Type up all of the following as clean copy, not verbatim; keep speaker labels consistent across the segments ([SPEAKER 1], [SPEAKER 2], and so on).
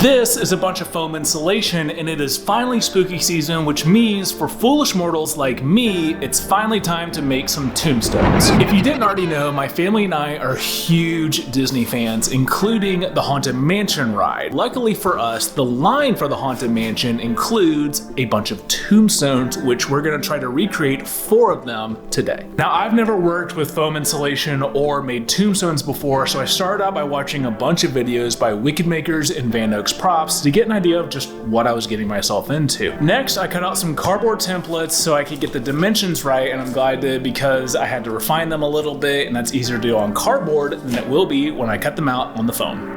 [SPEAKER 1] This is a bunch of foam insulation, and it is finally spooky season, which means for foolish mortals like me, it's finally time to make some tombstones. If you didn't already know, my family and I are huge Disney fans, including the Haunted Mansion ride. Luckily for us, the line for the Haunted Mansion includes a bunch of tombstones, which we're gonna try to recreate 4 of them today. Now, I've never worked with foam insulation or made tombstones before, so I started out by watching a bunch of videos by Wicked Makers and Van Oaks Props to get an idea of just what I was getting myself into. Next, I cut out some cardboard templates so I could get the dimensions right, and I'm glad I did because I had to refine them a little bit, and that's easier to do on cardboard than it will be when I cut them out on the foam.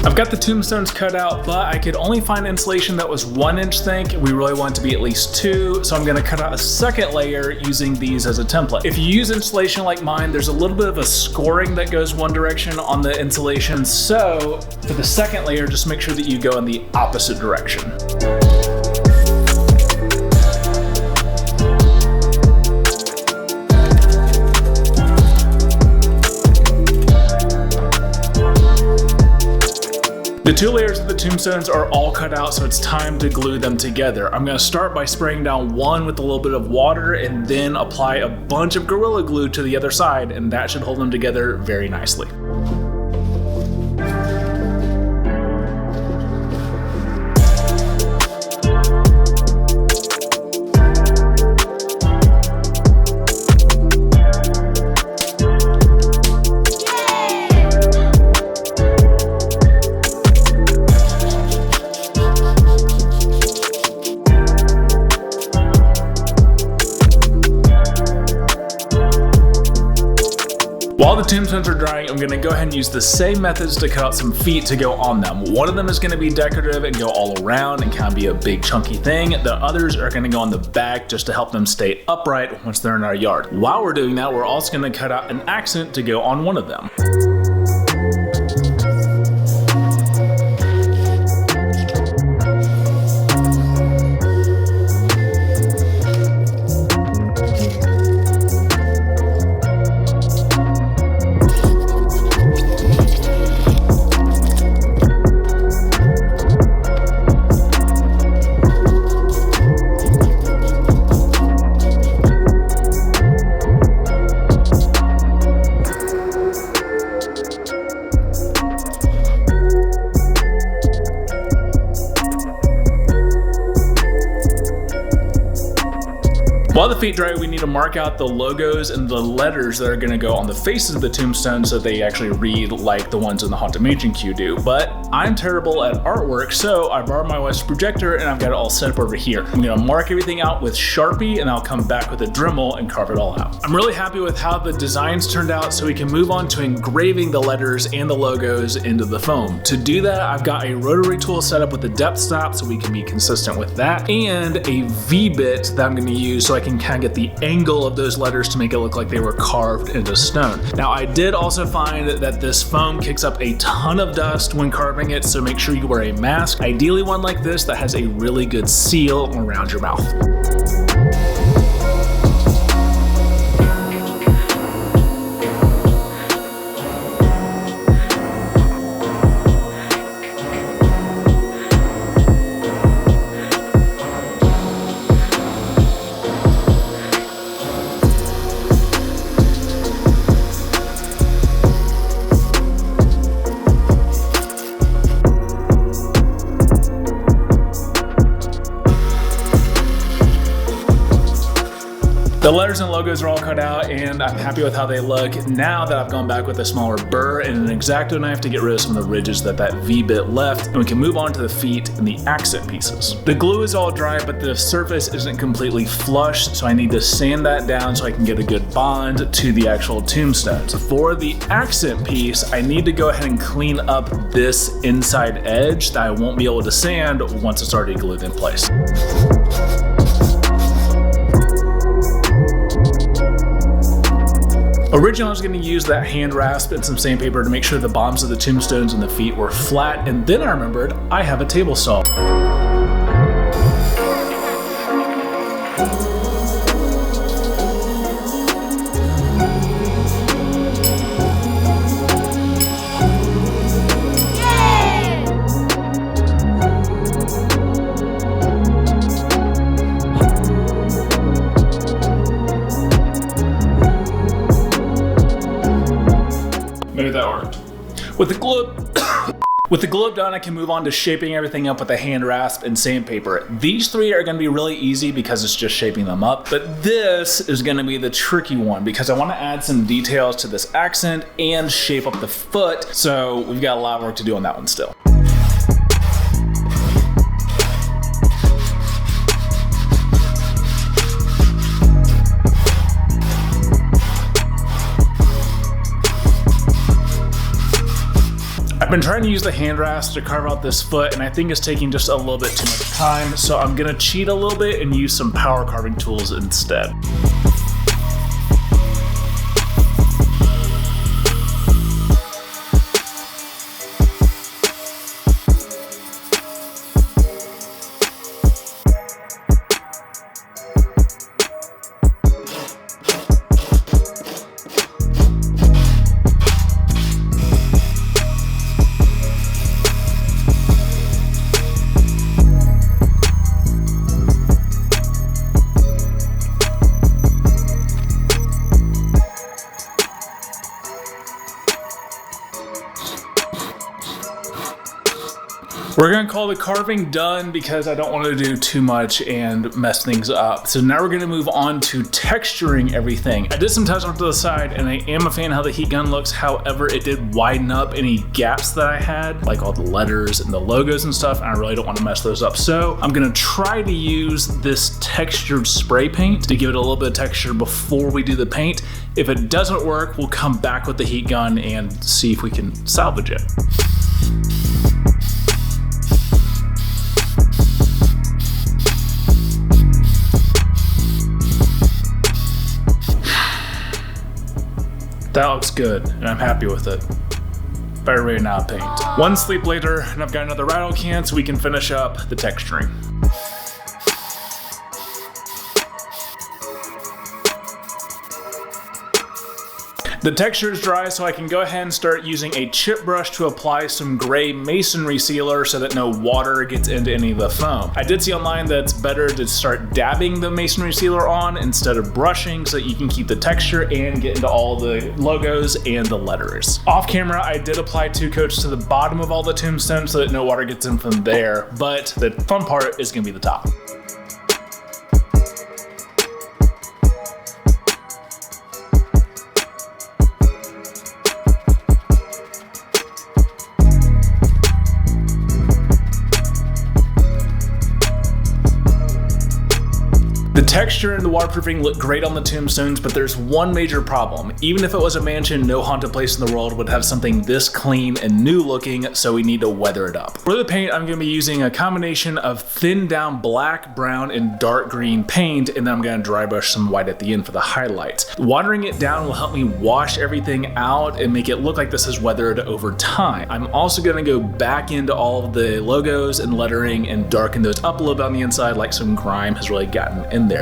[SPEAKER 1] I've got the tombstones cut out, but I could only find insulation that was 1 inch thick. We really want it to be at least 2, so I'm gonna cut out a second layer using these as a template. If you use insulation like mine, there's a little bit of a scoring that goes one direction on the insulation, so for the second layer, just make sure that you go in the opposite direction. The 2 layers of the tombstones are all cut out, so it's time to glue them together. I'm gonna start by spraying down one with a little bit of water and then apply a bunch of Gorilla Glue to the other side, and that should hold them together very nicely. While the tombstones are drying, I'm gonna go ahead and use the same methods to cut out some feet to go on them. One of them is gonna be decorative and go all around and kind of be a big chunky thing. The others are gonna go on the back just to help them stay upright once they're in our yard. While we're doing that, we're also gonna cut out an accent to go on one of them. While the feet dry, we need to mark out the logos and the letters that are gonna go on the faces of the tombstone so they actually read like the ones in the Haunted Mansion queue do. But I'm terrible at artwork, so I borrowed my wife's projector and I've got it all set up over here. I'm gonna mark everything out with Sharpie and I'll come back with a Dremel and carve it all out. I'm really happy with how the designs turned out, so we can move on to engraving the letters and the logos into the foam. To do that, I've got a rotary tool set up with a depth stop so we can be consistent with that, and a V-bit that I'm gonna use so I can kind of get the angle of those letters to make it look like they were carved into stone. Now, I did also find that this foam kicks up a ton of dust when carving it, so make sure you wear a mask, ideally one like this that has a really good seal around your mouth. The letters and logos are all cut out, and I'm happy with how they look now that I've gone back with a smaller burr and an X-Acto knife to get rid of some of the ridges that V-bit left, and we can move on to the feet and the accent pieces. The glue is all dry, but the surface isn't completely flush, so I need to sand that down so I can get a good bond to the actual tombstones. For the accent piece, I need to go ahead and clean up this inside edge that I won't be able to sand once it's already glued in place. Originally, I was going to use that hand rasp and some sandpaper to make sure the bottoms of the tombstones and the feet were flat, and then I remembered I have a table saw. Maybe that worked. With the globe done, I can move on to shaping everything up with a hand rasp and sandpaper. These three are going to be really easy because it's just shaping them up, but this is going to be the tricky one because I want to add some details to this accent and shape up the foot, so we've got a lot of work to do on that one still. I've been trying to use the hand rasp to carve out this foot, and I think it's taking just a little bit too much time, so I'm gonna cheat a little bit and use some power carving tools instead. We're gonna call the carving done because I don't want to do too much and mess things up. So now we're gonna move on to texturing everything. I did some touch up to the side and I am a fan of how the heat gun looks. However, it did widen up any gaps that I had, like all the letters and the logos and stuff, and I really don't want to mess those up. So I'm gonna try to use this textured spray paint to give it a little bit of texture before we do the paint. If it doesn't work, we'll come back with the heat gun and see if we can salvage it. That looks good, and I'm happy with it. Better ready now to paint. One sleep later, and I've got another rattle can so we can finish up the texturing. The texture is dry, so I can go ahead and start using a chip brush to apply some gray masonry sealer so that no water gets into any of the foam. I did see online that it's better to start dabbing the masonry sealer on instead of brushing so that you can keep the texture and get into all the logos and the letters. Off camera, I did apply 2 coats to the bottom of all the tombstones so that no water gets in from there, but the fun part is gonna be the top. The texture and the waterproofing look great on the tombstones, but there's one major problem. Even if it was a mansion, no haunted place in the world would have something this clean and new looking, so we need to weather it up. For the paint, I'm going to be using a combination of thinned down black, brown, and dark green paint, and then I'm going to dry brush some white at the end for the highlights. Watering it down will help me wash everything out and make it look like this is weathered over time. I'm also going to go back into all of the logos and lettering and darken those up a little bit on the inside, like some grime has really gotten in there.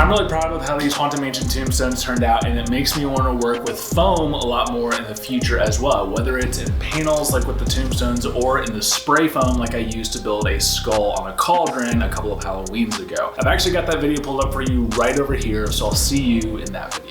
[SPEAKER 1] I'm really proud of how these Haunted Mansion tombstones turned out, and it makes me want to work with foam a lot more in the future as well, whether it's in panels like with the tombstones or in the spray foam like I used to build a skull on a cauldron a couple of Halloweens ago. I've actually got that video pulled up for you right over here, so I'll see you in that video.